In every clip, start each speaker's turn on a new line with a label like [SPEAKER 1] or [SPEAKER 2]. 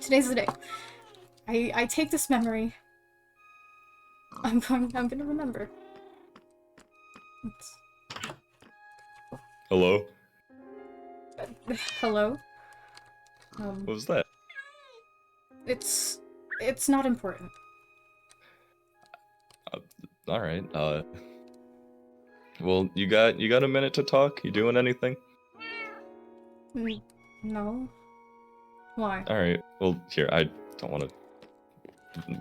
[SPEAKER 1] Today's the day. I take this memory. I'm gonna remember. It's,
[SPEAKER 2] Hello?
[SPEAKER 1] hello?
[SPEAKER 2] What was that?
[SPEAKER 1] It's not important.
[SPEAKER 2] Alright, well, you got a minute to talk? You doing anything?
[SPEAKER 1] No. Why?
[SPEAKER 2] Alright, well, here, I don't want to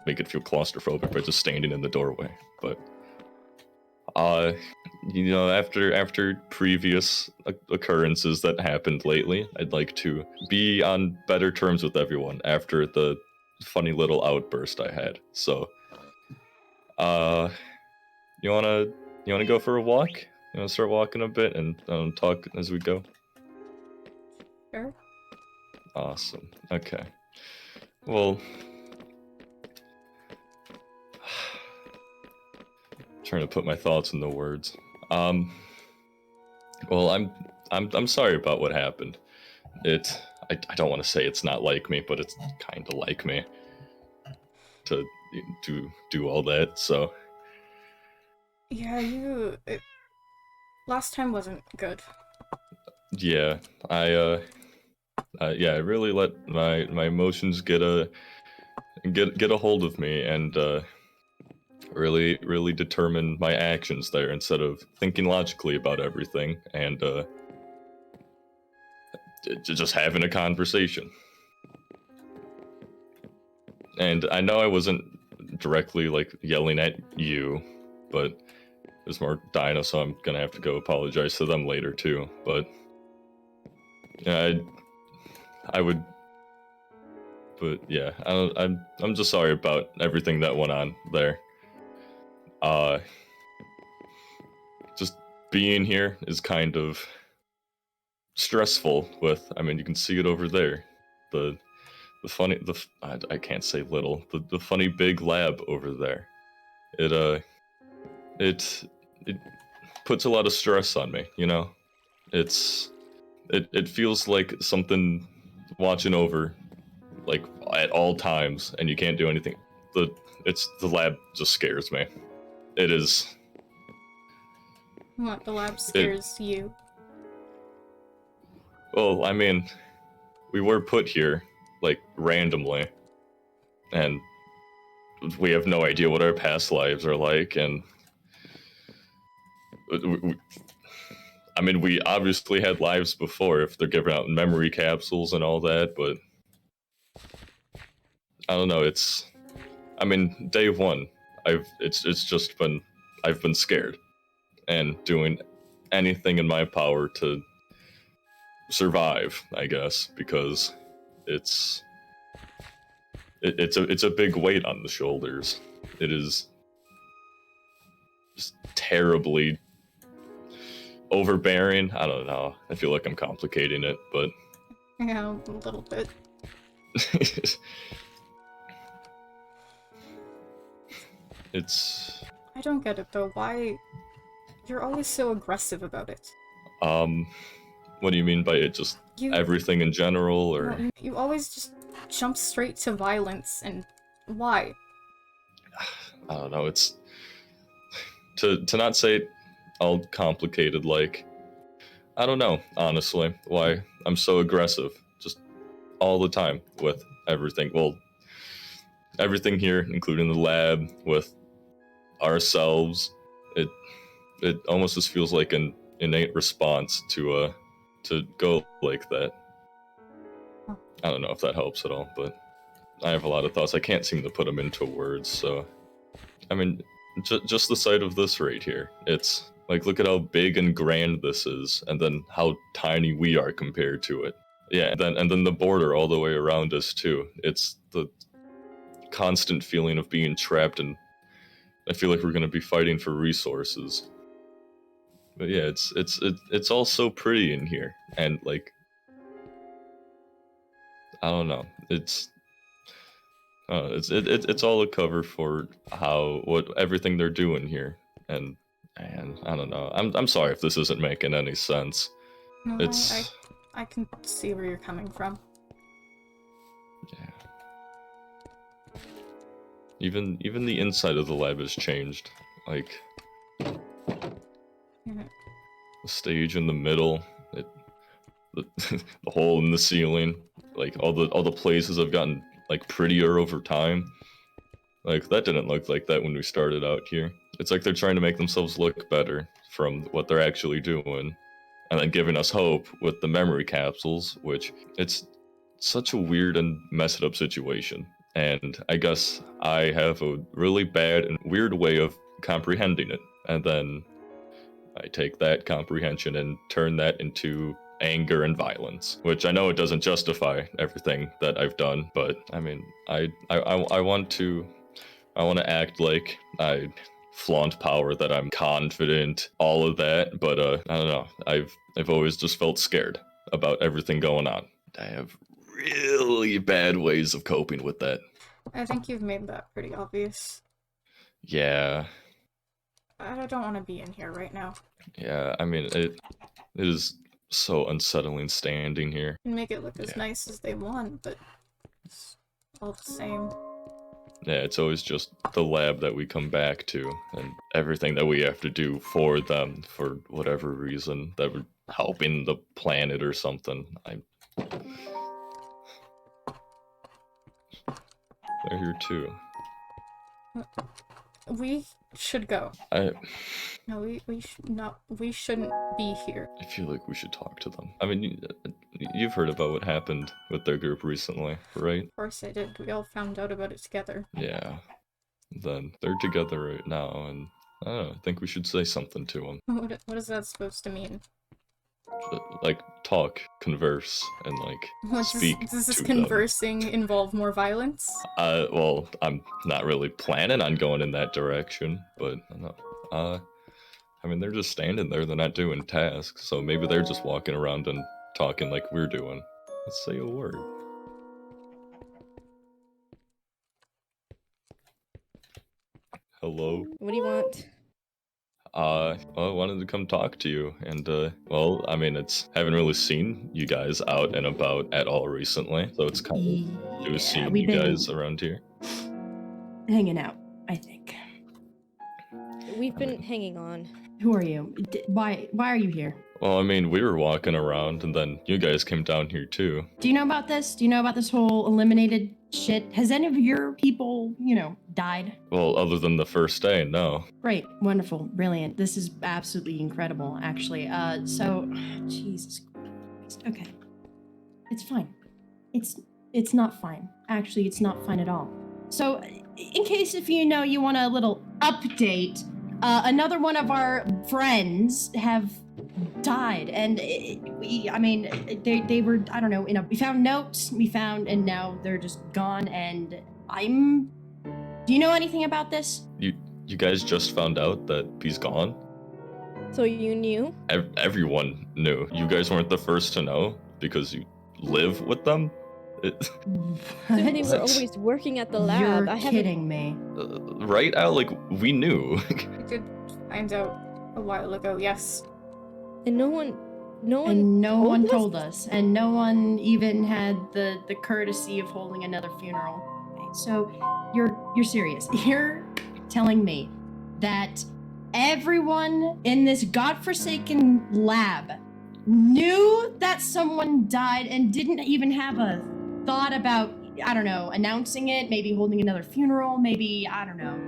[SPEAKER 2] make it feel claustrophobic by just standing in the doorway, but, you know, after previous occurrences that happened lately, I'd like to be on better terms with everyone after the funny little outburst I had, so, you wanna go for a walk? You wanna start walking a bit and talk as we go?
[SPEAKER 1] Sure.
[SPEAKER 2] Awesome. Okay. Well, trying to put my thoughts into words. Well, I'm sorry about what happened. I don't want to say it's not like me, but it's kind of like me to do all that. So
[SPEAKER 1] Yeah, last time wasn't good.
[SPEAKER 2] yeah, I really let my emotions get a hold of me, and really determine my actions there instead of thinking logically about everything and just having a conversation. And I know I wasn't directly like yelling at you, but it was more Dinah, so I'm gonna have to go apologize to them later too. But yeah, I would. But yeah, I'm just sorry about everything that went on there. Uh, just being here is kind of stressful. I mean, you can see it over there. The I can't say little. The funny big lab over there. It it puts a lot of stress on me. You know, it feels like something watching over, like at all times, and you can't do anything. The lab just scares me. It is.
[SPEAKER 1] What, the lab scares you?
[SPEAKER 2] Well, I mean, we were put here, like, randomly, and we have no idea what our past lives are like, and I mean, we obviously had lives before if they're giving out memory capsules and all that, but I don't know, I mean, day one, it's just been, I've been scared, and doing anything in my power to survive, I guess, because it's it's a big weight on the shoulders. It is just terribly overbearing. I don't know. I feel like I'm complicating it, but
[SPEAKER 1] Yeah, a little bit.
[SPEAKER 2] it's
[SPEAKER 1] I don't get it though. Why? You're always so aggressive about it.
[SPEAKER 2] what do you mean by it? Just
[SPEAKER 1] You,
[SPEAKER 2] everything in general, or
[SPEAKER 1] no, you always just jump straight to violence, and why?
[SPEAKER 2] I don't know. It's to not say it all complicated. Like, I don't know, honestly, why I'm so aggressive just all the time with everything. Well, everything here, including the lab, with ourselves. It almost just feels like an innate response to go like that. I don't know if that helps at all, but I have a lot of thoughts. I can't seem to put them into words. So, I mean, just the sight of this right here. It's like, look at how big and grand this is, and then how tiny we are compared to it. Yeah, and then the border all the way around us too. It's the constant feeling of being trapped, and I feel like we're going to be fighting for resources. But yeah, it's all so pretty in here, and like, I don't know, it's all a cover for what everything they're doing here, and I don't know. I'm sorry if this isn't making any sense.
[SPEAKER 1] No,
[SPEAKER 2] It's
[SPEAKER 1] I can see where you're coming from.
[SPEAKER 2] yeah. Even the inside of the lab has changed. Like
[SPEAKER 1] Yeah.
[SPEAKER 2] the stage in the middle, the, the hole in the ceiling, like all the places have gotten like prettier over time. Like that didn't look like that when we started out here. It's like they're trying to make themselves look better from what they're actually doing, and then giving us hope with the memory capsules, which it's such a weird and messed up situation. And I guess I have a really bad and weird way of comprehending it, and then I take that comprehension and turn that into anger and violence, which I know it doesn't justify everything that I've done, but I mean, I want to act like I flaunt power, that I'm confident, all of that, but I don't know. I've always just felt scared about everything going on. I have really bad ways of coping with that.
[SPEAKER 1] I think you've made that pretty obvious.
[SPEAKER 2] Yeah.
[SPEAKER 1] I don't want to be in here right now.
[SPEAKER 2] Yeah, I mean, it is so unsettling standing here.
[SPEAKER 1] And make it look as nice as they want, but it's all the same.
[SPEAKER 2] Yeah, it's always just the lab that we come back to, and everything that we have to do for them for whatever reason, that we're helping the planet or something. They're here too.
[SPEAKER 1] We should go. No, we shouldn't be here.
[SPEAKER 2] I feel like we should talk to them. I mean, you've heard about what happened with their group recently, right?
[SPEAKER 1] Of course I did. We all found out about it together.
[SPEAKER 2] Yeah. Then they're together right now, and I don't know, I think we should say something to them.
[SPEAKER 1] What is that supposed to mean?
[SPEAKER 2] Like, talk, converse, and like, speak
[SPEAKER 1] Does this
[SPEAKER 2] to
[SPEAKER 1] conversing involve more violence?
[SPEAKER 2] Well, I'm not really planning on going in that direction, but I don't know. I mean, they're just standing there, they're not doing tasks, so maybe they're just walking around and talking like we're doing. Let's say a word. Hello?
[SPEAKER 3] What do you want?
[SPEAKER 2] Well, I wanted to come talk to you, and, well, I mean, haven't really seen you guys out and about at all recently, so it's kind of new seeing you guys around here.
[SPEAKER 4] Hanging out, I think.
[SPEAKER 3] We've been hanging on.
[SPEAKER 4] Who are you? Why are you here?
[SPEAKER 2] Well, I mean, we were walking around, and then you guys came down here, too.
[SPEAKER 4] Do you know about this? Do you know about this whole eliminated shit? Has any of your people, died?
[SPEAKER 2] Well, other than the first day, no.
[SPEAKER 4] Great, wonderful, brilliant. This is absolutely incredible, actually. Jesus Christ. Okay. It's fine. It's not fine. Actually, it's not fine at all. So, in case if you want a little update, another one of our friends have died, and they were, I don't know, we found notes, and now they're just gone, and do you know anything about this?
[SPEAKER 2] You guys just found out that he's gone?
[SPEAKER 3] So you knew?
[SPEAKER 2] Everyone knew. You guys weren't the first to know because you live with them?
[SPEAKER 3] They were always working at the lab.
[SPEAKER 4] You're kidding me.
[SPEAKER 2] Right, Al? Like, we knew.
[SPEAKER 1] We did find out a while ago, yes.
[SPEAKER 3] And no one
[SPEAKER 4] told us, and no one even had the courtesy of holding another funeral. Okay, so you're serious. You're telling me that everyone in this godforsaken lab knew that someone died and didn't even have a thought about, I don't know, announcing it, maybe holding another funeral, maybe, I don't know,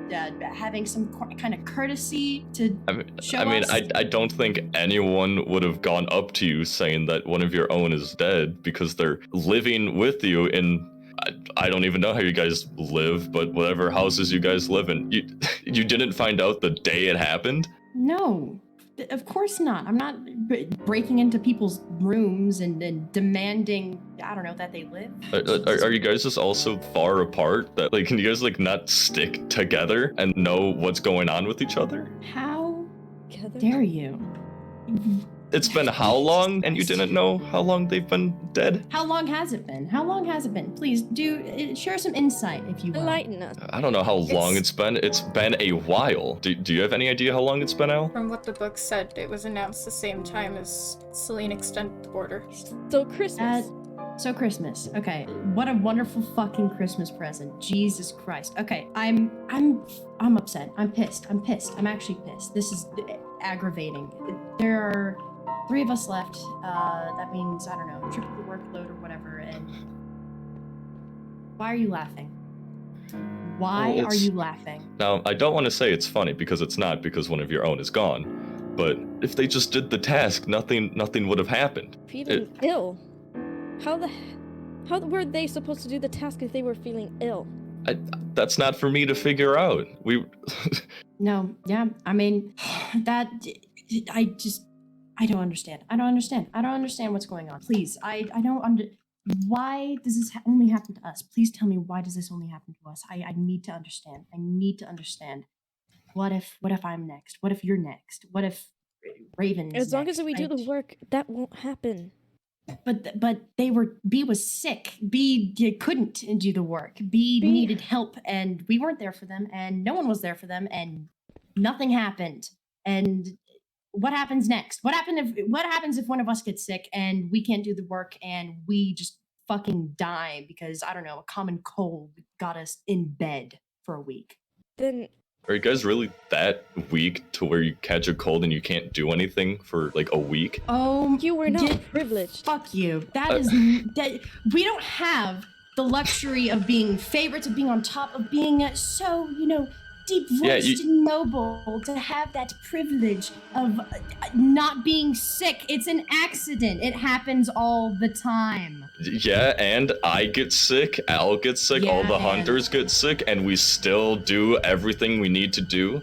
[SPEAKER 4] having some kind of courtesy to show us?
[SPEAKER 2] I don't think anyone would have gone up to you saying that one of your own is dead because they're living with you in, I don't even know how you guys live, but whatever houses you guys live in. You didn't find out the day it happened?
[SPEAKER 4] No. Of course not. I'm not breaking into people's rooms and demanding, I don't know, that they live.
[SPEAKER 2] Are you guys just all so far apart that, like, can you guys, like, not stick together and know what's going on with each other?
[SPEAKER 4] How dare you?
[SPEAKER 2] It's been how long, and you didn't know how long they've been dead?
[SPEAKER 4] How long has it been? How long has it been? Please, share some insight, if you will.
[SPEAKER 3] Enlighten us.
[SPEAKER 2] I don't know how long it's been. It's been a while. Do you have any idea how long it's been, Al?
[SPEAKER 1] From what the book said, it was announced the same time as Celine extended the border.
[SPEAKER 3] So Christmas.
[SPEAKER 4] So Christmas. Okay. What a wonderful fucking Christmas present. Jesus Christ. Okay. I'm upset. I'm pissed. I'm actually pissed. This is aggravating. There are 3 of us left. That means, I don't know, triple the workload or whatever. And why are you laughing? Why are you laughing?
[SPEAKER 2] Now, I don't want to say it's funny because it's not, because one of your own is gone. But if they just did the task, nothing would have happened.
[SPEAKER 3] Feeling ill. How were they supposed to do the task if they were feeling ill?
[SPEAKER 2] That's not for me to figure out.
[SPEAKER 4] No, yeah, I mean, I don't understand. I don't understand what's going on. Please, why does this only happen to us? Please tell me, why does this only happen to us? I need to understand. What if I'm next? What if you're next? What if Raven is
[SPEAKER 3] As long
[SPEAKER 4] next?
[SPEAKER 3] as we do the work, that won't happen.
[SPEAKER 4] But B was sick. B couldn't do the work. B needed help, and we weren't there for them, and no one was there for them, and nothing happened. And what happens next? What happens if one of us gets sick and we can't do the work and we just fucking die because, I don't know, a common cold got us in bed for a week?
[SPEAKER 3] Then
[SPEAKER 2] Are you guys really that weak to where you catch a cold and you can't do anything for like a week?
[SPEAKER 4] Oh,
[SPEAKER 3] you were not privileged.
[SPEAKER 4] Fuck you. That is that. We don't have the luxury of being favorites, of being on top, of being so, deep voiced and noble, to have that privilege of not being sick. It's an accident. It happens all the time.
[SPEAKER 2] Yeah, and I get sick, Al gets sick, all the hunters get sick, and we still do everything we need to do.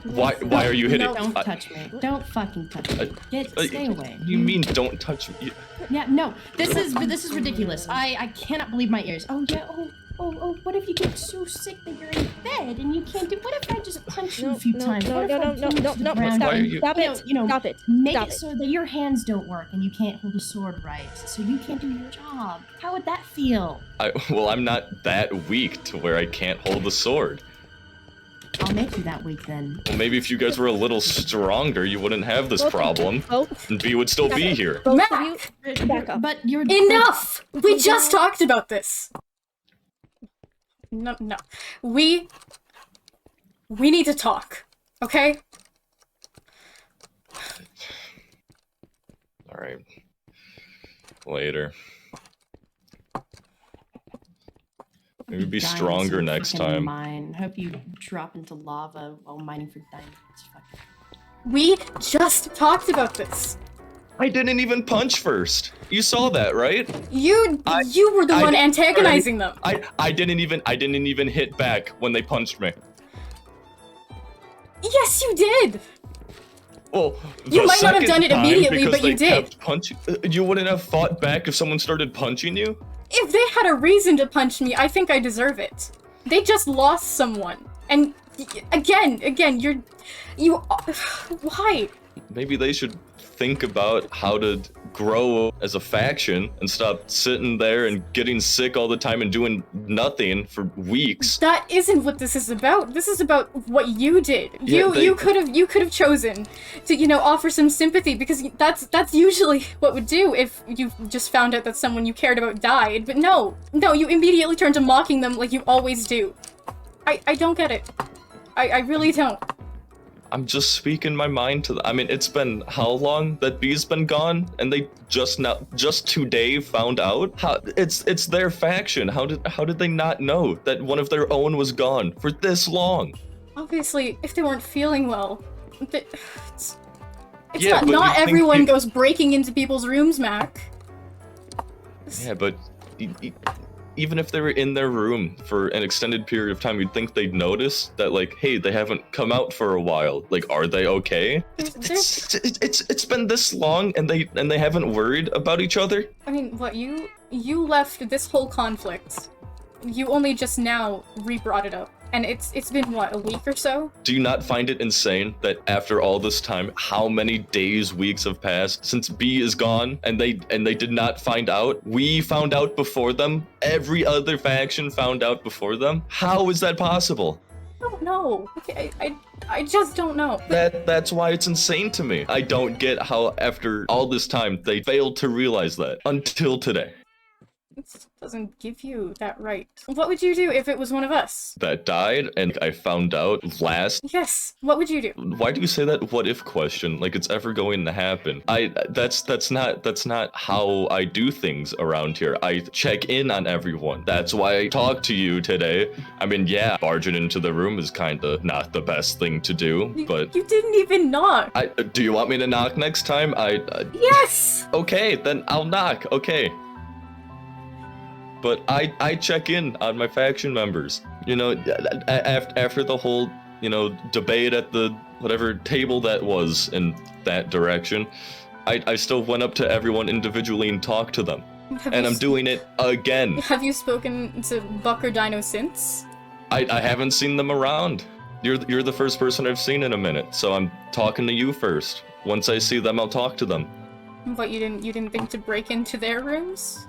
[SPEAKER 2] Why are you hitting?
[SPEAKER 4] No, don't touch me. Don't fucking touch me. Stay away.
[SPEAKER 2] You mean don't touch me?
[SPEAKER 4] Yeah, no. This is ridiculous. I cannot believe my ears. Oh yeah. Oh, what if you get so sick that you're in bed and you can't do? What if I just punch you a few times?
[SPEAKER 3] No, stop it.
[SPEAKER 4] Make it so that your hands don't work and you can't hold a sword right, so you can't do your job. How would that feel?
[SPEAKER 2] I'm not that weak to where I can't hold the sword.
[SPEAKER 4] I'll make you that weak then.
[SPEAKER 2] Well, maybe if you guys were a little stronger, you wouldn't have this problem, and B would still be here.
[SPEAKER 1] Mac!
[SPEAKER 3] Back up.
[SPEAKER 4] But you're
[SPEAKER 1] Enough! We just talked about this. No. We need to talk, okay?
[SPEAKER 2] Alright. Later. Maybe be stronger next time.
[SPEAKER 4] Hope you drop into lava while mining for diamonds.
[SPEAKER 1] We just talked about this.
[SPEAKER 2] I didn't even punch first. You saw that, right?
[SPEAKER 1] You were the one antagonizing them.
[SPEAKER 2] I didn't even hit back when they punched me.
[SPEAKER 1] Yes, you did.
[SPEAKER 2] Well,
[SPEAKER 1] you might not have done it immediately, but you did.
[SPEAKER 2] You wouldn't have fought back if someone started punching you?
[SPEAKER 1] If they had a reason to punch me, I think I deserve it. They just lost someone. And again, why?
[SPEAKER 2] Maybe they should think about how to grow as a faction and stop sitting there and getting sick all the time and doing nothing for weeks.
[SPEAKER 1] That isn't what this is about. This is about what you did. You could have chosen to, offer some sympathy, because that's usually what would do if you just found out that someone you cared about died. But no, you immediately turned to mocking them like you always do. I don't get it. I really don't.
[SPEAKER 2] I'm just speaking my mind to I mean, it's been how long that B's been gone, and they just today found out? How it's their faction. How did they not know that one of their own was gone for this long?
[SPEAKER 1] Obviously, if they weren't feeling well, it's
[SPEAKER 2] yeah,
[SPEAKER 1] not everyone goes breaking into people's rooms, Mac.
[SPEAKER 2] Yeah, but even if they were in their room for an extended period of time, you'd think they'd notice that, like, hey, they haven't come out for a while. Like, are they okay? It's been this long, and they haven't worried about each other.
[SPEAKER 1] I mean, what, you left this whole conflict. You only just now re-brought it up. And it's been, what, a week or so?
[SPEAKER 2] Do you not find it insane that after all this time, how many days, weeks have passed since B is gone, and they did not find out? We found out before them. Every other faction found out before them. How is that possible?
[SPEAKER 1] don't know. Okay, I just don't know.
[SPEAKER 2] That's why it's insane to me. I don't get how after all this time they failed to realize that until today.
[SPEAKER 1] It doesn't give you that right. What would you do if it was one of us?
[SPEAKER 2] That died and I found out last.
[SPEAKER 1] Yes, what would you do?
[SPEAKER 2] Why do you say that what if question like it's ever going to happen? That's not how I do things around here. I check in on everyone. That's why I talked to you today. I mean, yeah, barging into the room is kind of not the best thing to do, but
[SPEAKER 1] You didn't even knock.
[SPEAKER 2] do you want me to knock next time?
[SPEAKER 1] Yes!
[SPEAKER 2] Okay, then I'll knock. Okay. But I check in on my faction members. You know, after the whole, you know, debate at the whatever table that was in that direction, I still went up to everyone individually and talked to them. And I'm doing it again.
[SPEAKER 1] Have you spoken to Buck or Dino since?
[SPEAKER 2] I haven't seen them around. You're the first person I've seen in a minute, so I'm talking to you first. Once I see them, I'll talk to them.
[SPEAKER 1] But you didn't think to break into their rooms?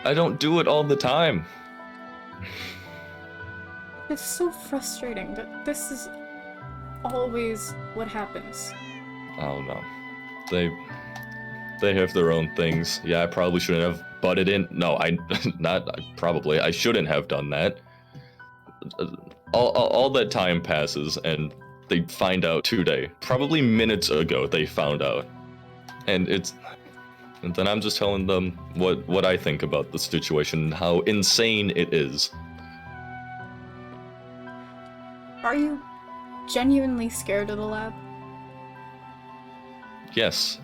[SPEAKER 2] I don't do it all the time.
[SPEAKER 1] It's so frustrating that this is always what happens.
[SPEAKER 2] I don't know. They have their own things. Yeah, I probably shouldn't have butted in. No, probably. I shouldn't have done that. All that time passes and they find out today. Probably minutes ago they found out. And then I'm just telling them what I think about the situation and how insane it is.
[SPEAKER 1] Are you genuinely scared of the lab?
[SPEAKER 2] Yes,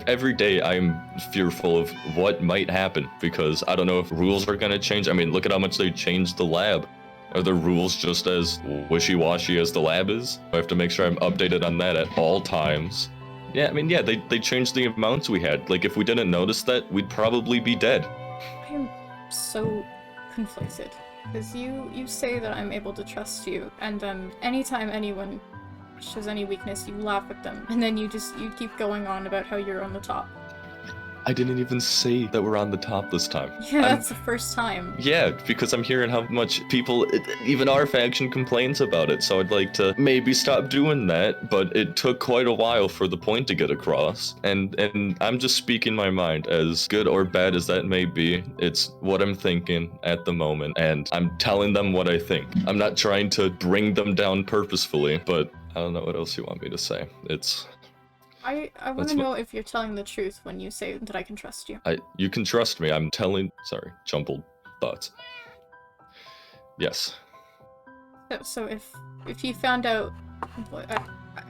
[SPEAKER 2] every day I'm fearful of what might happen because I don't know if rules are gonna change. I mean, look at how much they changed the lab. Are the rules just as wishy-washy as the lab is? I have to make sure I'm updated on that at all times. Yeah, I mean, yeah, they changed the amounts we had. Like, if we didn't notice that, we'd probably be dead.
[SPEAKER 1] I am so conflicted. Because you say that I'm able to trust you, and then anytime anyone shows any weakness, you laugh at them. And then you keep going on about how you're on the top.
[SPEAKER 2] I didn't even say that we're on the top this time.
[SPEAKER 1] Yeah, that's the first time.
[SPEAKER 2] Yeah, because I'm hearing how much people, even our faction, complains about it. So I'd like to maybe stop doing that, but it took quite a while for the point to get across. And I'm just speaking my mind, as good or bad as that may be. It's what I'm thinking at the moment, and I'm telling them what I think. I'm not trying to bring them down purposefully, but I don't know what else you want me to say.
[SPEAKER 1] I want to know if you're telling the truth when you say that I can trust you.
[SPEAKER 2] You can trust me. I'm telling... Sorry, jumbled thoughts. Yes.
[SPEAKER 1] So if you found out...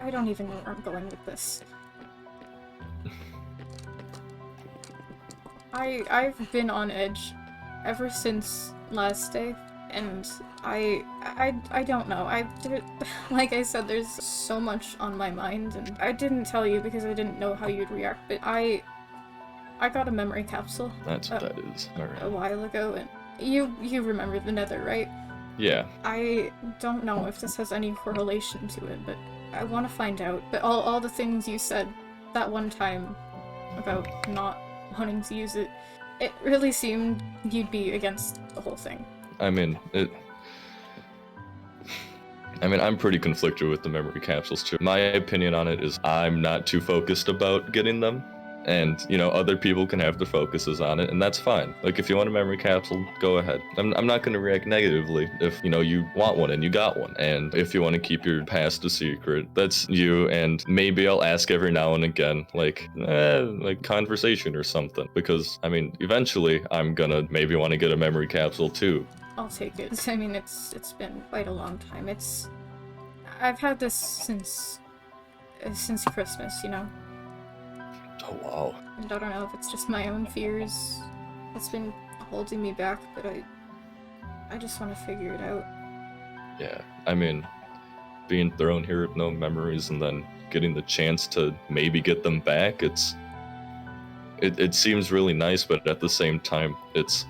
[SPEAKER 1] I don't even know where I'm going with this. I've been on edge ever since last day, and I don't know. Like I said, there's so much on my mind, and I didn't tell you because I didn't know how you'd react, but I got a memory capsule.
[SPEAKER 2] That's what that is. Alright.
[SPEAKER 1] A while ago, and you remember the Nether, right?
[SPEAKER 2] Yeah.
[SPEAKER 1] I don't know if this has any correlation to it, but I want to find out. But all the things you said that one time about not wanting to use it, it really seemed you'd be against the whole thing.
[SPEAKER 2] I mean, I'm pretty conflicted with the memory capsules too. My opinion on it is I'm not too focused about getting them. And, you know, other people can have their focuses on it, and that's fine. Like, if you want a memory capsule, go ahead. I'm not going to react negatively if, you know, you want one and you got one. And if you want to keep your past a secret, that's you, and maybe I'll ask every now and again, like conversation or something. Because, I mean, eventually I'm gonna maybe want to get a memory capsule too.
[SPEAKER 1] I'll take it. I mean, it's been quite a long time. I've had this since Christmas, you know?
[SPEAKER 2] Oh, wow.
[SPEAKER 1] And I don't know if it's just my own fears that's been holding me back, but I just want to figure it out.
[SPEAKER 2] Yeah, I mean, being thrown here with no memories and then getting the chance to maybe get them back, it seems really nice, but at the same time, it's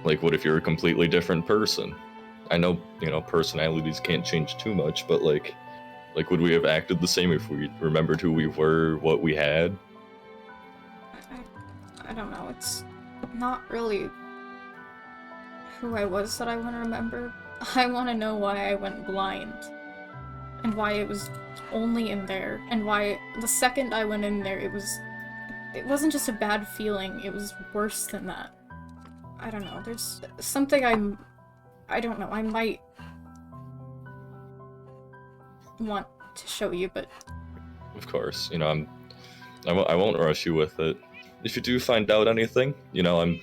[SPEAKER 2] like, what if you're a completely different person? I know, you know, personalities can't change too much, but like would we have acted the same if we remembered who we were, what we had?
[SPEAKER 1] I don't know. It's not really who I was that I want to remember. I want to know why I went blind. And why it was only in there. And why the second I went in there, it wasn't just a bad feeling, it was worse than that. I don't know, there's something I don't know, I might want to show you, but...
[SPEAKER 2] Of course, you know, I won't rush you with it. If you do find out anything, you know, I'm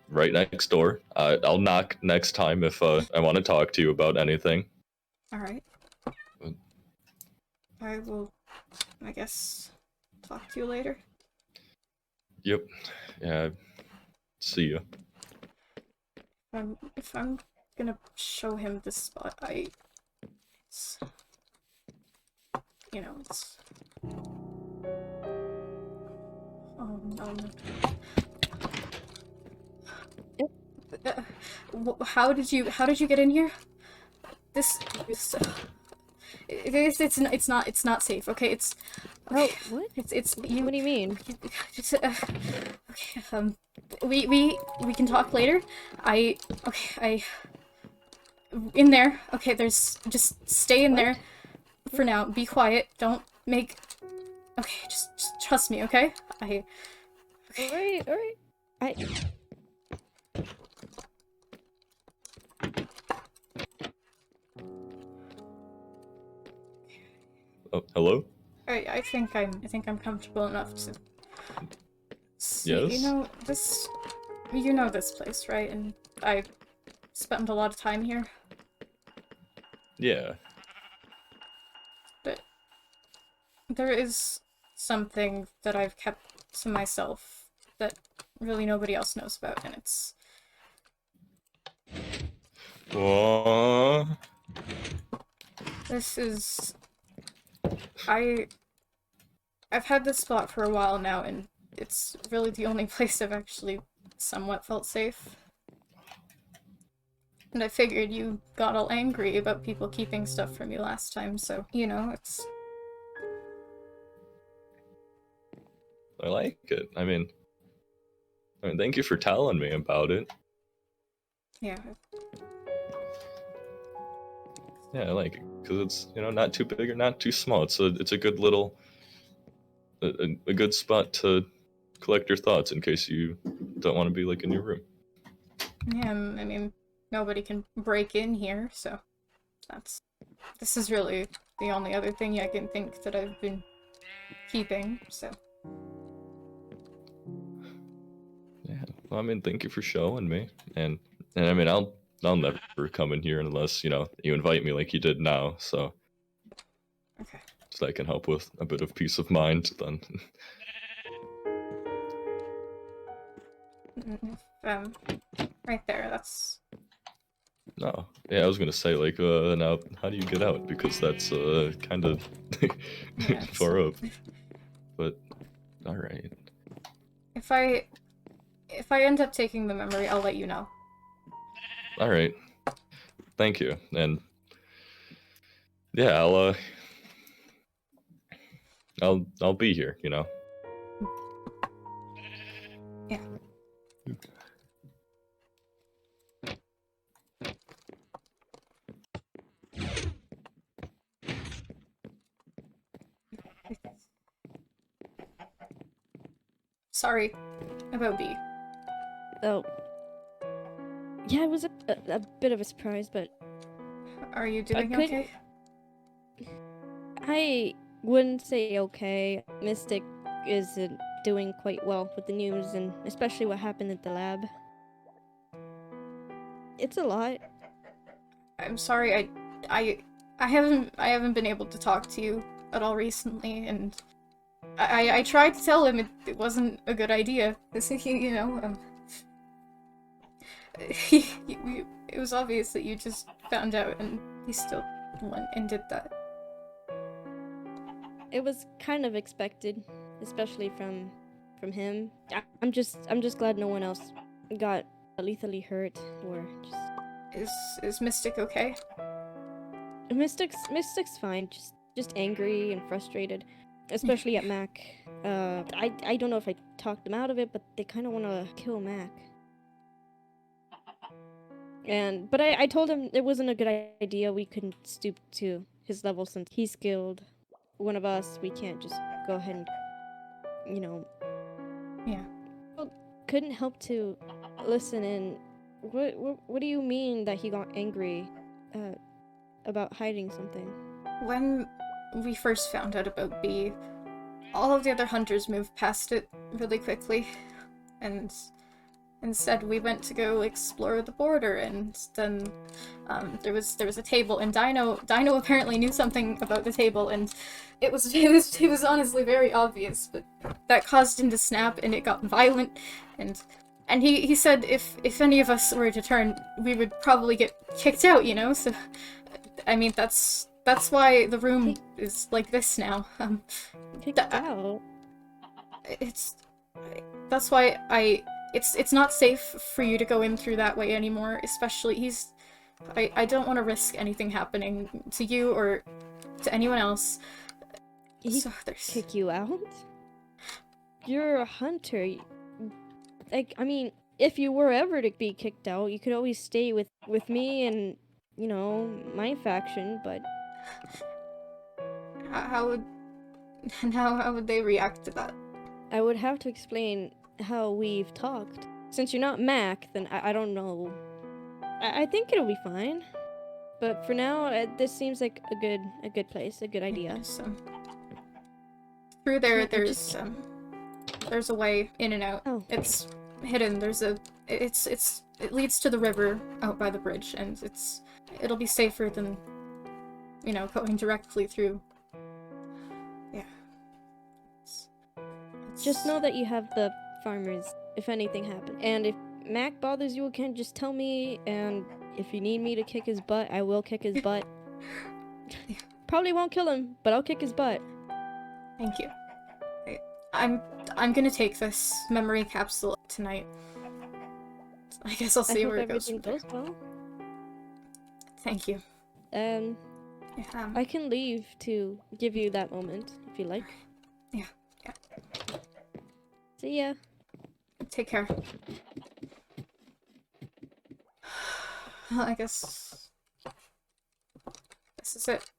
[SPEAKER 2] right next door. I'll knock next time if I want to talk to you about anything.
[SPEAKER 1] Alright. I will, I guess, talk to you later.
[SPEAKER 2] Yep. Yeah. See you.
[SPEAKER 1] If I'm gonna show him this spot, it's, you know, it's... Oh, no. How did you get in here? It's not safe. Okay, it's. Okay.
[SPEAKER 3] Oh, what?
[SPEAKER 1] It's you.
[SPEAKER 3] What do you mean?
[SPEAKER 1] It's, okay. We can talk later. In there. Okay, just stay in there for now. Be quiet. Don't make. Okay, just trust me. Okay. Okay.
[SPEAKER 3] All right.
[SPEAKER 2] Oh, hello?
[SPEAKER 1] I think I'm comfortable enough to. See,
[SPEAKER 2] Yes?
[SPEAKER 1] you know this place, right? And I spent a lot of time here.
[SPEAKER 2] Yeah.
[SPEAKER 1] But there is something that I've kept to myself that really nobody else knows about, and it's...
[SPEAKER 2] Aww.
[SPEAKER 1] This is... I've had this spot for a while now, and it's really the only place I've actually somewhat felt safe. And I figured you got all angry about people keeping stuff from you last time, so, you know, it's...
[SPEAKER 2] I like it. I mean, thank you for telling me about it.
[SPEAKER 1] Yeah.
[SPEAKER 2] Yeah, I like it because it's, you know, not too big or not too small. It's a good little, a good spot to collect your thoughts in case you don't want to be like in your room.
[SPEAKER 1] Yeah, I mean, nobody can break in here, so this is really the only other thing I can think that I've been keeping, so.
[SPEAKER 2] Yeah, well, I mean, thank you for showing me, and I mean, I'll never come in here unless, you know, you invite me like you did now, so.
[SPEAKER 1] Okay.
[SPEAKER 2] So I can help with a bit of peace of mind, then.
[SPEAKER 1] Right there, that's...
[SPEAKER 2] No. Yeah, I was gonna say, like, now, how do you get out? Because that's, kind of
[SPEAKER 1] Yeah,
[SPEAKER 2] far up. But, alright.
[SPEAKER 1] If I end up taking the memory, I'll let you know.
[SPEAKER 2] Alright. Thank you. And, yeah, I'll be here, you know?
[SPEAKER 1] Yeah. Sorry about B.
[SPEAKER 3] Oh. Yeah, it was a bit of a surprise, but
[SPEAKER 1] Are you doing
[SPEAKER 3] couldn't-
[SPEAKER 1] okay?
[SPEAKER 3] I wouldn't say okay. Mystic isn't doing quite well with the news, and especially what happened at the lab. It's a lot.
[SPEAKER 1] I'm sorry, I haven't been able to talk to you at all recently, and I tried to tell him it wasn't a good idea. You know, it was obvious that you just found out, and he still went and did that.
[SPEAKER 3] It was kind of expected, especially from him. I'm just glad no one else got lethally hurt or just.
[SPEAKER 1] Is Mystic okay?
[SPEAKER 3] Mystic's fine. Just angry and frustrated, especially at Mac. I don't know if I talked them out of it, but they kind of want to kill Mac. But I told him it wasn't a good idea. We couldn't stoop to his level since he's skilled. One of us, we can't just go ahead and, you know.
[SPEAKER 1] Yeah.
[SPEAKER 3] Couldn't help to listen in. What do you mean that he got angry about hiding something?
[SPEAKER 1] When we first found out about B, all of the other hunters moved past it really quickly, and instead we went to go explore the border, and then there was a table, and Dino apparently knew something about the table, and it was honestly very obvious, but that caused him to snap, and it got violent, and he said if any of us were to turn, we would probably get kicked out, you know. So I mean, that's why the room is like this now.
[SPEAKER 3] Kicked out.
[SPEAKER 1] That's why it's not safe for you to go in through that way anymore, especially I don't want to risk anything happening to you or to anyone else. So there's...
[SPEAKER 3] Kick you out? You're a hunter. Like, I mean, if you were ever to be kicked out, you could always stay with me and, you know, my faction, but...
[SPEAKER 1] How would they react to that?
[SPEAKER 3] I would have to explain how we've talked. Since you're not Mac, then I don't know. I think it'll be fine. But for now, this seems like a good place, a good idea.
[SPEAKER 1] So, through there, there's a way in and out.
[SPEAKER 3] Oh.
[SPEAKER 1] It's hidden. It leads to the river out by the bridge, and it'll be safer than, you know, going directly through. Yeah.
[SPEAKER 3] Just know that you have the farmers if anything happens. And if Mac bothers you again, just tell me, and if you need me to kick his butt, I will kick his butt. Probably won't kill him, but I'll kick his butt.
[SPEAKER 1] Thank you. I'm gonna take this memory capsule tonight. I guess I'll see where it goes.
[SPEAKER 3] Everything goes well.
[SPEAKER 1] Thank you.
[SPEAKER 3] I can leave to give you that moment if you like.
[SPEAKER 1] Yeah.
[SPEAKER 3] See ya.
[SPEAKER 1] Take care. Well, I guess this is it.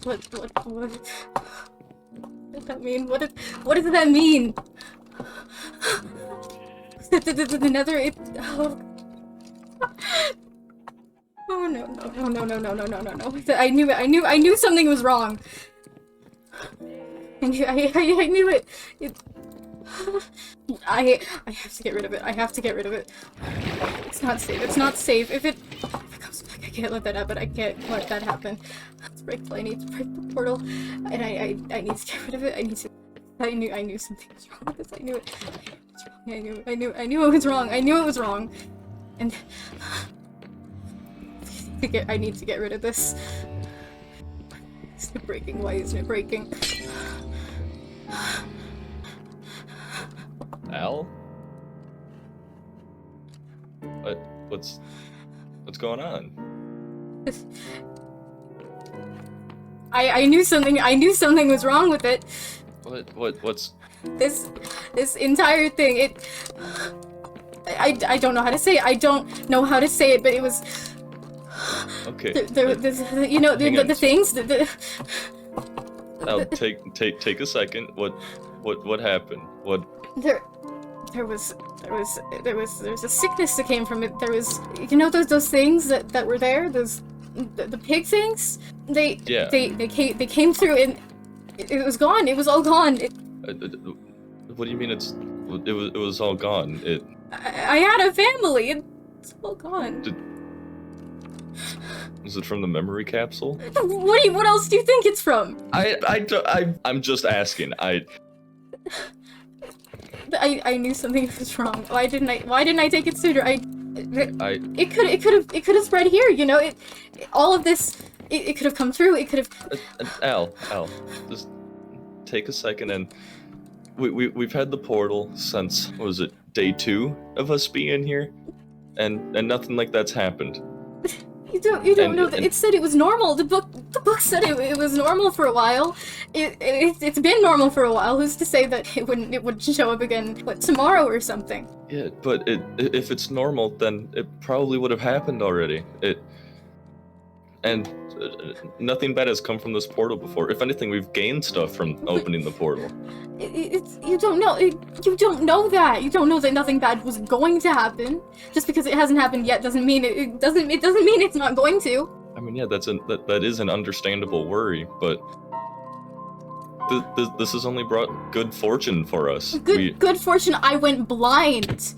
[SPEAKER 1] What does that mean? What does that mean? The nether, it... Oh. Oh no. I knew it. I knew something was wrong. I knew it. I have to get rid of it. I have to get rid of it. It's not safe. It's not safe. If it comes back, I can't let that happen. I can't let that happen. I need to break the portal. And I need to get rid of it. I knew something was wrong with this. I knew it. I knew it was wrong. I knew it was wrong. And I need to get rid of this. Isn't it breaking? Why isn't it breaking?
[SPEAKER 2] Al? What's going on?
[SPEAKER 1] I knew something was wrong with it.
[SPEAKER 2] What's
[SPEAKER 1] this entire thing, I don't know how to say it. I don't know how to say it, but it was
[SPEAKER 2] okay.
[SPEAKER 1] You know, the things
[SPEAKER 2] Al, take a second. What happened? What?
[SPEAKER 1] There was a sickness that came from it. There was, you know, those things that were there, the pig things. They came through and it was gone. It was all gone.
[SPEAKER 2] What do you mean it was all gone?
[SPEAKER 1] I had a family. It's all gone.
[SPEAKER 2] Is it from the memory capsule?
[SPEAKER 1] What else do you think it's from?
[SPEAKER 2] I'm just asking.
[SPEAKER 1] I knew something was wrong. Why didn't I take it sooner? It could have spread here, you know. All of this, it could have come through. It could have.
[SPEAKER 2] Al, just take a second, and we've had the portal since, what was it, day 2 of us being here, and nothing like that's happened.
[SPEAKER 1] You don't know that it said it was normal. The book said it was normal for a while. It's been normal for a while. Who's to say that it wouldn't show up again, what, tomorrow or something?
[SPEAKER 2] Yeah, but if it's normal, then it probably would have happened already. And nothing bad has come from this portal before. If anything, we've gained stuff from opening the portal.
[SPEAKER 1] You don't know. You don't know that. You don't know that nothing bad was going to happen. Just because it hasn't happened yet doesn't mean it doesn't mean it's not going to.
[SPEAKER 2] I mean, yeah, that is an understandable worry, but this has only brought good fortune for us. Good fortune. I went blind.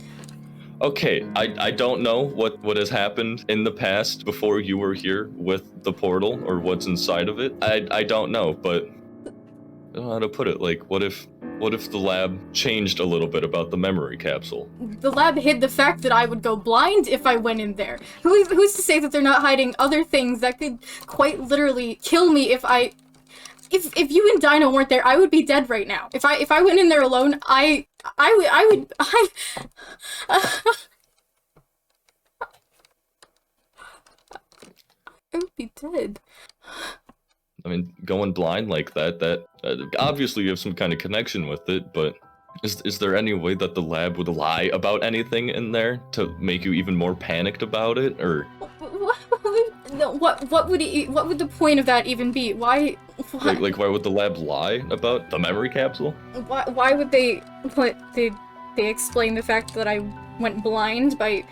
[SPEAKER 2] Okay, I don't know what has happened in the past before you were here with the portal, or what's inside of it. I don't know, but I don't know how to put it. Like, what if the lab changed a little bit about the memory capsule?
[SPEAKER 1] The lab hid the fact that I would go blind if I went in there. Who's to say that they're not hiding other things that could quite literally kill me if if you and Dinah weren't there, I would be dead right now. If I went in there alone, I would be dead.
[SPEAKER 2] I mean, going blind like that obviously you have some kind of connection with it, but is there any way that the lab would lie about anything in there to make you even more panicked about it, or?
[SPEAKER 1] What would the point of that even be? Why
[SPEAKER 2] like why would the lab lie about the memory capsule?
[SPEAKER 1] Why would they? They explain the fact that I went blind by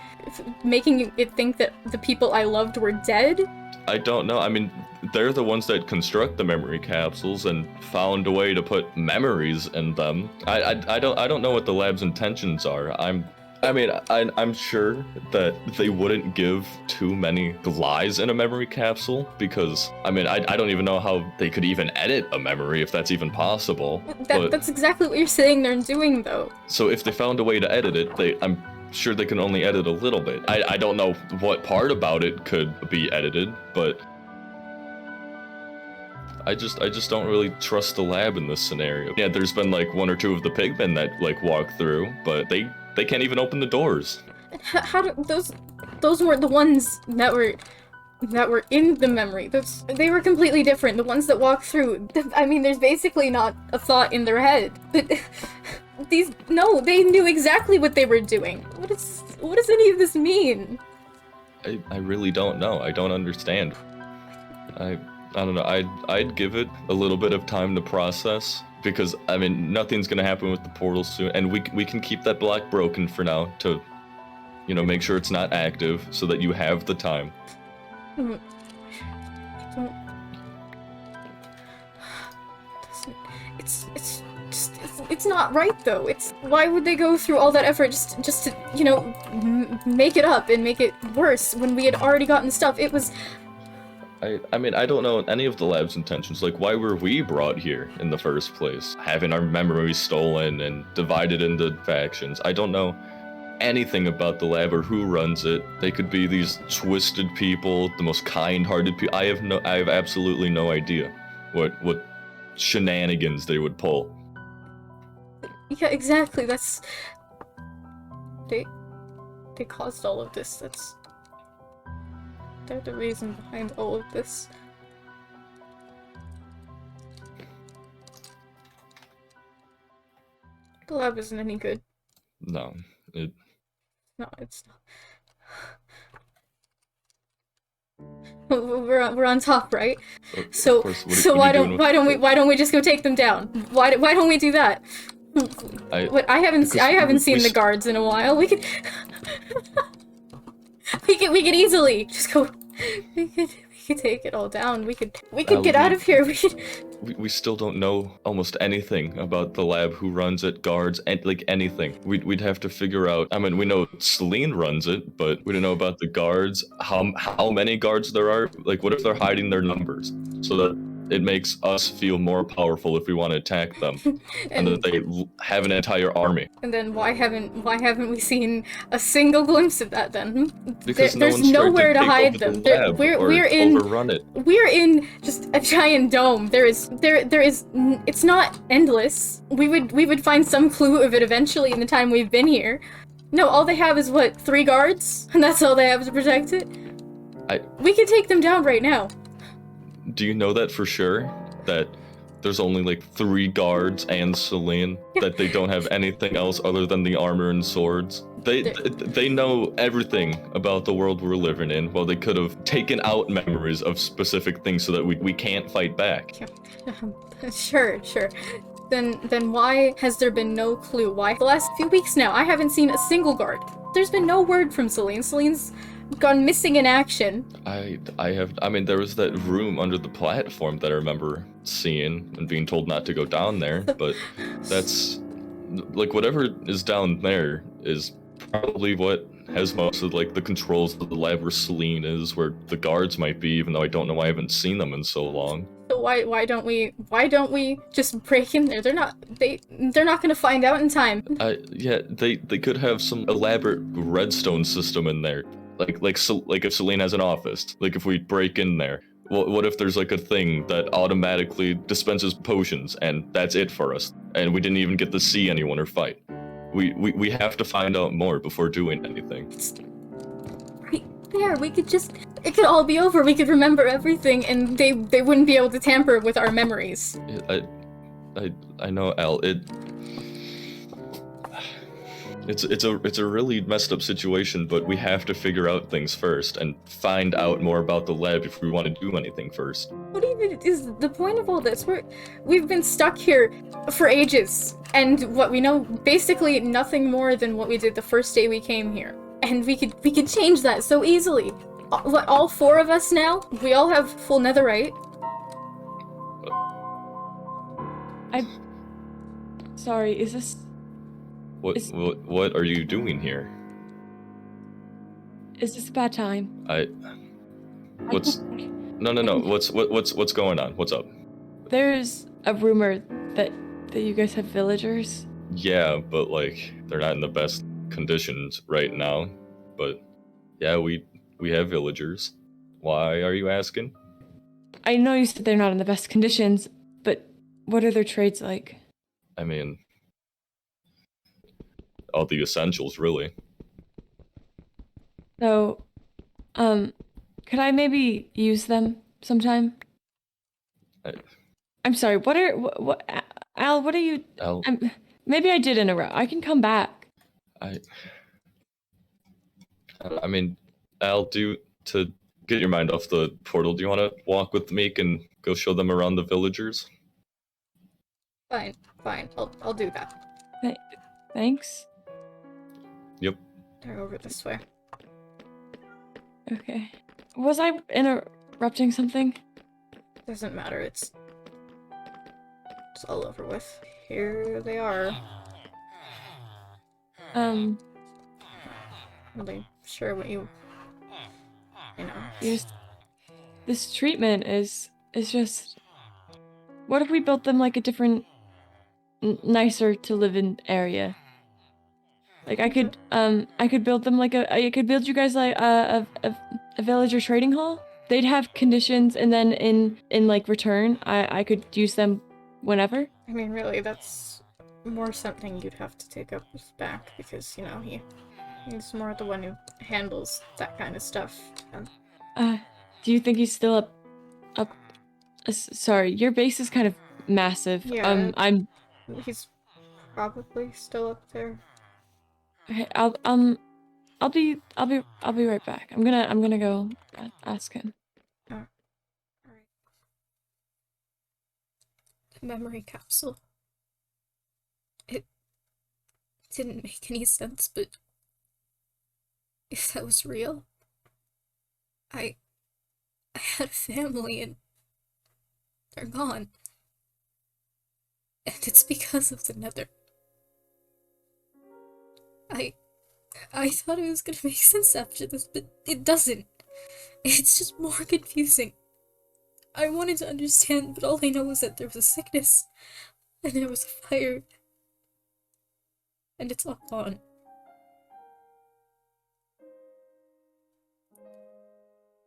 [SPEAKER 1] making it think that the people I loved were dead?
[SPEAKER 2] I don't know. I mean, they're the ones that construct the memory capsules and found a way to put memories in them. I don't know what the lab's intentions are. I'm sure that they wouldn't give too many lies in a memory capsule, because, I mean, I don't even know how they could even edit a memory, if that's even possible.
[SPEAKER 1] That's exactly what you're saying they're doing, though.
[SPEAKER 2] So if they found a way to edit it, I'm sure they can only edit a little bit. I don't know what part about it could be edited, but I just don't really trust the lab in this scenario. Yeah, there's been like 1 or 2 of the pigmen that like walk through, but they can't even open the doors.
[SPEAKER 1] How do those weren't the ones that were in the memory. They were completely different. The ones that walk through, I mean, there's basically not a thought in their head. But they knew exactly what they were doing. What does any of this mean?
[SPEAKER 2] I really don't know. I don't understand. I don't know. I'd give it a little bit of time to process because I mean nothing's gonna happen with the portal soon, and we can keep that block broken for now to, you know, make sure it's not active so that you have the time.
[SPEAKER 1] Don't- It's not right though. Why would they go through all that effort just to, you know, make it up and make it worse when we had already gotten stuff? It was.
[SPEAKER 2] I mean, I don't know any of the lab's intentions. Like, why were we brought here in the first place? Having our memories stolen and divided into factions. I don't know anything about the lab or who runs it. They could be these twisted people, the most kind-hearted people. I have absolutely no idea what shenanigans they would pull.
[SPEAKER 1] Yeah, exactly. That's. They caused all of this. They're the reason behind all of this. The lab isn't any good.
[SPEAKER 2] No,
[SPEAKER 1] No, it's not. We're on top, right? So why don't we just go take them down? Why don't we do that? I haven't seen the guards in a while. We could we could easily just go. We could take it all down. We could get out of here.
[SPEAKER 2] We still don't know almost anything about the lab, who runs it, guards, and like anything. We'd have to figure out. I mean, we know Celine runs it, but we don't know about the guards. How many guards there are? Like, what if they're hiding their numbers so that it makes us feel more powerful if we want to attack them, and that they have an entire army.
[SPEAKER 1] And then why haven't we seen a single glimpse of that then?
[SPEAKER 2] Because
[SPEAKER 1] there's nowhere to hide them. We're in just a giant dome. It's not endless. We would find some clue of it eventually in the time we've been here. No, all they have is what, 3 guards? And that's all they have to protect it? We could take them down right now.
[SPEAKER 2] Do you know that for sure? That there's only like 3 guards and Celine? That they don't have anything else other than the armor and swords? They know everything about the world we're living in. Well, they could have taken out memories of specific things so that we can't fight back.
[SPEAKER 1] Sure. Then why has there been no clue? Why the last few weeks now I haven't seen a single guard? There's been no word from Celine. Celine's gone missing in action.
[SPEAKER 2] I mean, there was that room under the platform that I remember seeing and being told not to go down there, but that's like whatever is down there is probably what has most of like the controls of the lab where Celine is, where the guards might be, even though I don't know why I haven't seen them in so long.
[SPEAKER 1] So why don't we just break in there? They're not gonna find out in time.
[SPEAKER 2] Yeah, they could have some elaborate redstone system in there. Like if Celine has an office, like if we break in there, what if there's like a thing that automatically dispenses potions and that's it for us, and we didn't even get to see anyone or fight? We have to find out more before doing anything.
[SPEAKER 1] It's right there. It could all be over. We could remember everything, and they wouldn't be able to tamper with our memories.
[SPEAKER 2] I know, Al. It's a really messed up situation, but we have to figure out things first and find out more about the lab if we want to do anything first.
[SPEAKER 1] What even is the point of all this? We've been stuck here for ages, and what we know basically nothing more than what we did the first day we came here. And we could change that so easily. All 4 of us now? We all have full netherite.
[SPEAKER 5] Sorry, is this...
[SPEAKER 2] What are you doing here?
[SPEAKER 5] Is this a bad time?
[SPEAKER 2] No. What's going on? What's up?
[SPEAKER 5] There's a rumor that you guys have villagers.
[SPEAKER 2] Yeah, but like they're not in the best conditions right now. But yeah, we have villagers. Why are you asking?
[SPEAKER 5] I know you said they're not in the best conditions, but what are their trades like?
[SPEAKER 2] I mean, all the essentials, really.
[SPEAKER 5] So, could I maybe use them sometime? I'm sorry, what, Al, what are you...
[SPEAKER 2] Al?
[SPEAKER 5] Maybe I did interrupt. I can come back.
[SPEAKER 2] I mean, Al, due to get your mind off the portal, do you want to walk with Meek and go show them around the villagers?
[SPEAKER 1] Fine, fine. I'll do that.
[SPEAKER 5] Thanks.
[SPEAKER 2] Yep.
[SPEAKER 1] They're over this way.
[SPEAKER 5] Okay. Was I interrupting something?
[SPEAKER 1] Doesn't matter. It's all over with. Here they are.
[SPEAKER 5] Um,
[SPEAKER 1] Really sure what you know.
[SPEAKER 5] this treatment is just. What if we built them like a different, nicer to live in area? Like I could build them like I could build you guys like a villager trading hall. They'd have conditions, and then in like return, I could use them whenever.
[SPEAKER 1] I mean, really, that's more something you'd have to take up with back because, you know, he's more the one who handles that kind of stuff.
[SPEAKER 5] Do you think he's still up? Sorry, your base is kind of massive.
[SPEAKER 1] Yeah.
[SPEAKER 5] I'm.
[SPEAKER 1] He's probably still up there.
[SPEAKER 5] Okay, I'll be right back. I'm gonna go ask him.
[SPEAKER 1] Alright. Memory capsule. It didn't make any sense, but if that was real, I had a family and they're gone. And it's because of the Nether. I thought it was gonna make sense after this, but it doesn't. It's just more confusing. I wanted to understand, but all I know is that there was a sickness, and there was a fire, and it's all gone.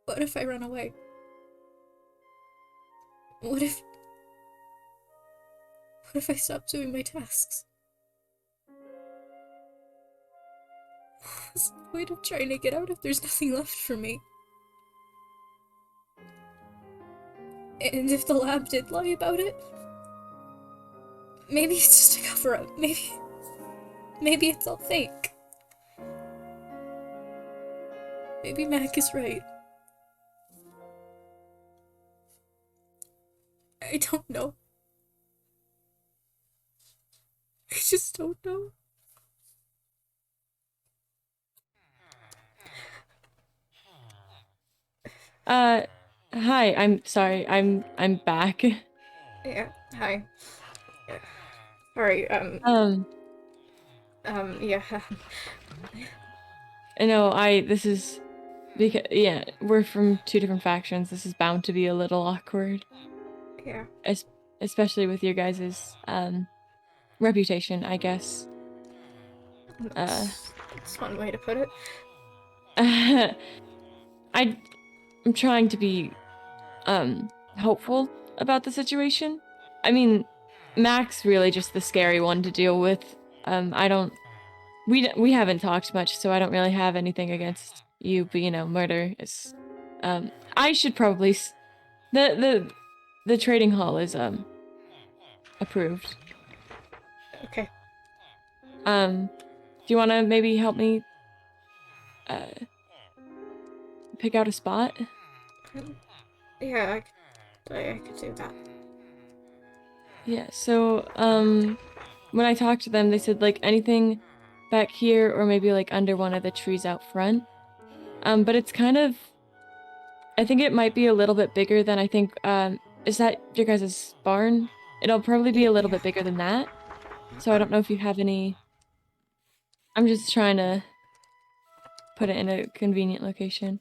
[SPEAKER 1] What if I run away? What if I stop doing my tasks? What's the point of trying to get out if there's nothing left for me? And if the lab did lie about it, maybe it's just a cover-up. Maybe it's all fake. Maybe Mac is right. I don't know. I just don't know.
[SPEAKER 5] Hi, I'm sorry, I'm back.
[SPEAKER 1] Yeah, hi. Yeah. Sorry, yeah.
[SPEAKER 5] I know, this is, because, yeah, we're from two different factions, this is bound to be a little awkward.
[SPEAKER 1] Yeah.
[SPEAKER 5] Especially with your guys', reputation, I guess.
[SPEAKER 1] That's one way to put it.
[SPEAKER 5] I'm trying to be, hopeful about the situation. I mean, Mac's really just the scary one to deal with. We haven't talked much, so I don't really have anything against you, but you know, murder is, I should probably, the trading hall is, approved.
[SPEAKER 1] Okay.
[SPEAKER 5] Do you want to maybe help me, pick out a spot?
[SPEAKER 1] Yeah, I could do that.
[SPEAKER 5] Yeah, so, when I talked to them, they said, like, anything back here or maybe, like, under one of the trees out front. But it's kind of... I think it might be a little bit bigger than I think, is that your guys' barn? It'll probably be a little bit bigger than that. So I don't know if you have any... I'm just trying to put it in a convenient location.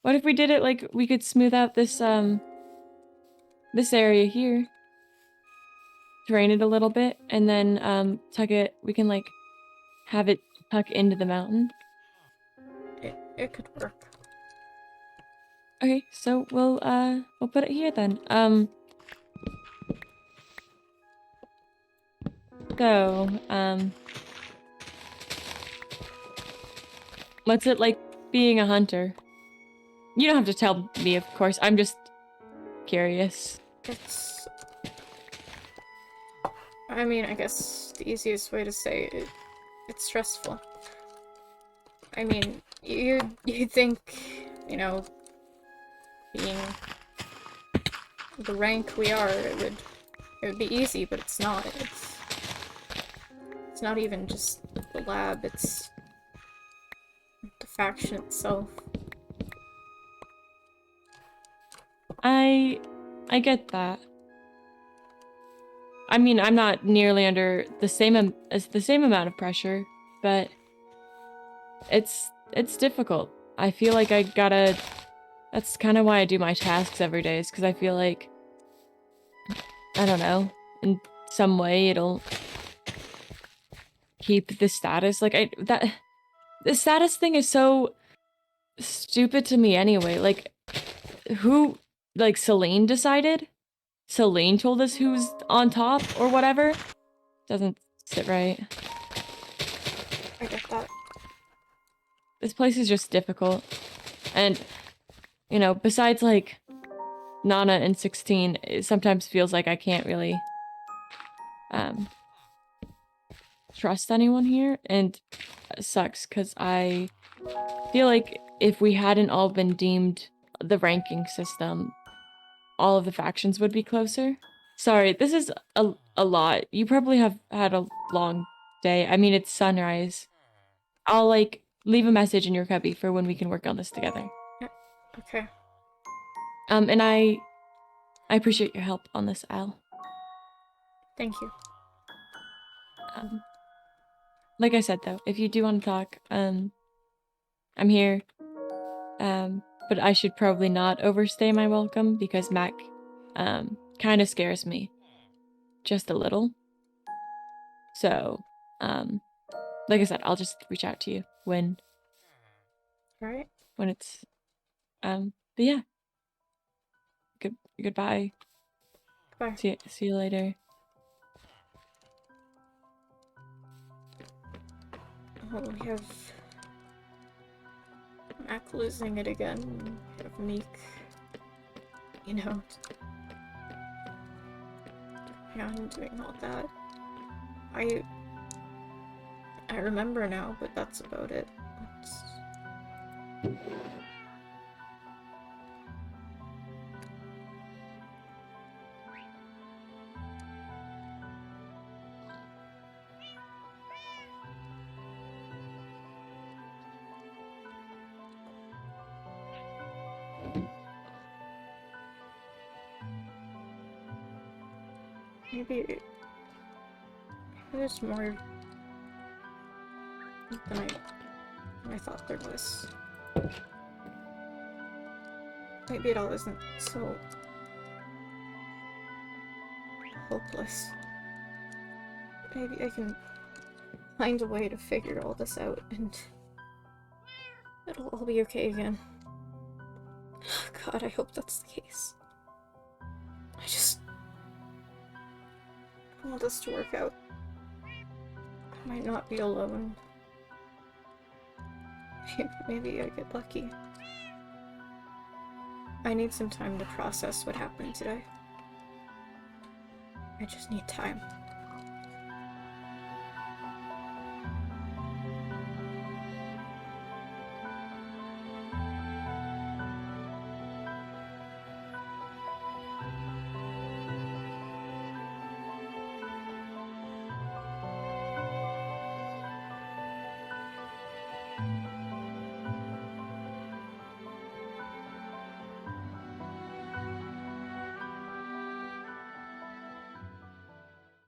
[SPEAKER 5] What if we did it, like, we could smooth out this, this area here. Drain it a little bit, and then, tuck it... We can, like, have it tuck into the mountain.
[SPEAKER 1] It could work.
[SPEAKER 5] Okay, so we'll put it here then. What's it like being a hunter? You don't have to tell me, of course. I'm just curious.
[SPEAKER 1] I mean, I guess the easiest way to say it, it's stressful. I mean, you'd think, you know, being the rank we are, it would be easy, but it's not. It's not even just the lab, it's the faction itself.
[SPEAKER 5] I get that. I mean, I'm not nearly under the same amount of pressure, but it's difficult. I feel like I gotta. That's kind of why I do my tasks every day, is because I feel like, I don't know, in some way it'll keep the status. Like the status thing is so stupid to me anyway. Like, who, like, Celine decided? Celine told us who's on top or whatever? Doesn't sit right.
[SPEAKER 1] I get that.
[SPEAKER 5] This place is just difficult. And, you know, besides, like, Nana and 16, it sometimes feels like I can't really, trust anyone here. And it sucks, because I feel like if we hadn't all been deemed the ranking system, all of the factions would be closer. Sorry, this is a lot. You probably have had a long day. I mean, it's sunrise. I'll, like, leave a message in your cubby for when we can work on this together.
[SPEAKER 1] Yeah. Okay.
[SPEAKER 5] And I appreciate your help on this, Al.
[SPEAKER 1] Thank you.
[SPEAKER 5] Like I said, though, if you do want to talk, I'm here. But I should probably not overstay my welcome, because Mac, kind of scares me. Just a little. So, like I said, I'll just reach out to you when
[SPEAKER 1] Alright.
[SPEAKER 5] it's, but yeah. Goodbye.
[SPEAKER 1] Bye.
[SPEAKER 5] See you later.
[SPEAKER 1] Oh, we have Mac losing it again. We have Meek, you know, and doing all that. I remember now, but that's about it. Maybe there's more than I thought there was. Maybe it all isn't so hopeless. Maybe I can find a way to figure all this out and it'll all be okay again. God, I hope that's the case. I want this to work out. I might not be alone. Maybe I get lucky. I need some time to process what happened today. I just need time.